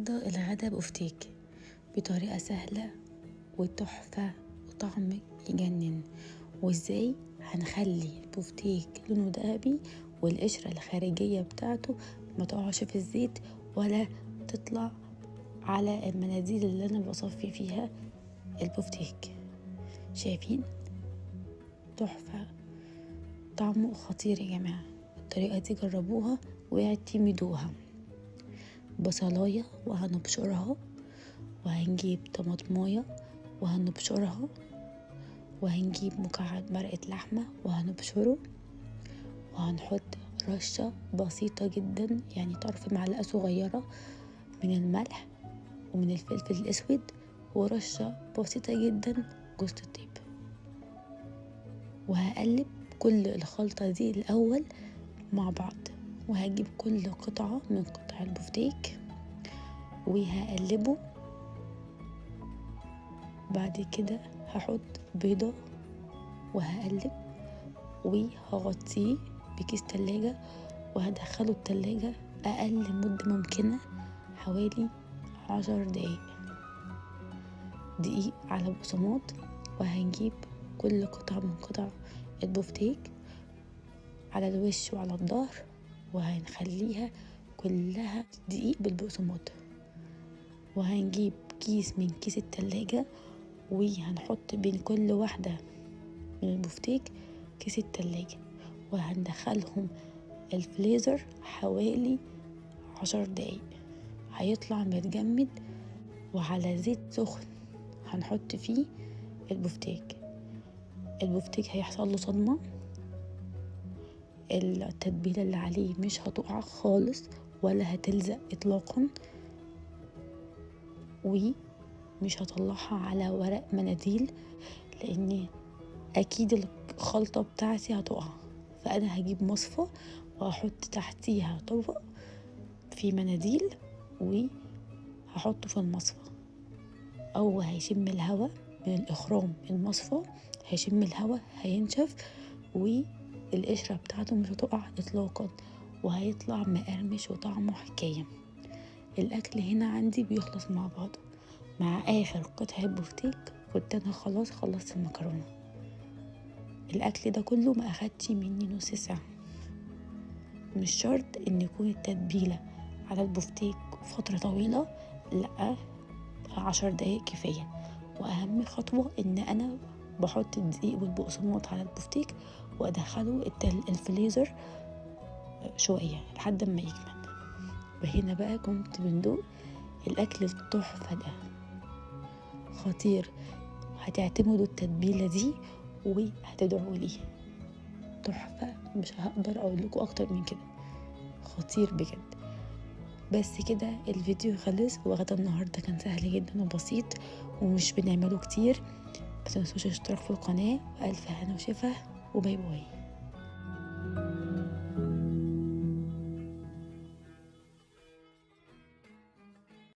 النهاردة الغدا بفتيك بطريقة سهلة وتحفة وطعم يجنن. وازاي هنخلي البفتيك لونه ذهبي والقشرة الخارجية بتاعته ما تقعش في الزيت ولا تطلع على المناديل اللي انا بصفي فيها البفتيك. شايفين؟ تحفة، طعمه خطير يا جماعة. الطريقة دي جربوها واعتمدوها. بصلاية وهنبشرها، وهنجيب طماطمايه وهنبشرها، وهنجيب مكعب مرقة لحمة وهنبشره، وهنحط رشة بسيطة جدا يعني طرف معلقة صغيرة من الملح ومن الفلفل الأسود، ورشة بسيطة جدا جوز الطيب. وهقلب كل الخلطة دي الأول مع بعض، وهجيب كل قطعة من قطع البفتيك وهقلبه. بعد كده هحط بيضة وهقلب وهغطيه بكيس تلاجة وهدخله التلاجة أقل مدة ممكنة، حوالي 10 دقيق على بقسماط. وهنجيب كل قطعة من قطع البفتيك على الوش وعلى الظهر وهنخليها كلها دقيق بالبقسماط. وهنجيب كيس من كيس التلاجة وهنحط بين كل واحدة من البفتيك كيس التلاجة، وهندخلهم الفريزر حوالي 10 دقايق. هيطلع متجمد، وعلى زيت سخن هنحط فيه البفتيك هيحصل له صدمة. التتبيلة اللي عليه مش هتقع خالص ولا هتلزق اطلاقا، ومش هطلعها على ورق مناديل لان اكيد الخلطة بتاعتي هتقع. فانا هجيب مصفى وهحط تحتيها طبق فيه مناديل وهحطه في المصفى. او هيشم الهواء من الاخرام، المصفى هيشم الهواء هينشف والقشرة بتاعته مش هتقع اطلاقا، وهيطلع مقرمش وطعمه حكاية. الاكل هنا عندي بيخلص مع بعضه. مع اخر قطعة بفتيك كنت انا خلاص خلصت المكرونة. الاكل ده كله ما اخدش مني نص ساعة. مش شرط ان يكون التتبيلة على البفتيك فترة طويلة، لا، 10 دقايق كفاية. واهم خطوة ان انا بحط الدقيق والبقسماط على البفتيك وادخله الفريزر شوية لحد ما يجمد. وهنا بقى كنت بندوق الاكل التحفة ده، خطير. هتعتمدوا التتبيلة دي وهتدعوا لي. تحفة، مش هقدر اقول لكم اكتر من كده، خطير بجد. بس كده الفيديو خلص. وغدا النهاردة كان سهل جدا وبسيط ومش بنعمله كتير. بس متنسوش اشتراك في القناة، والف هنا وشفا، وباي باي.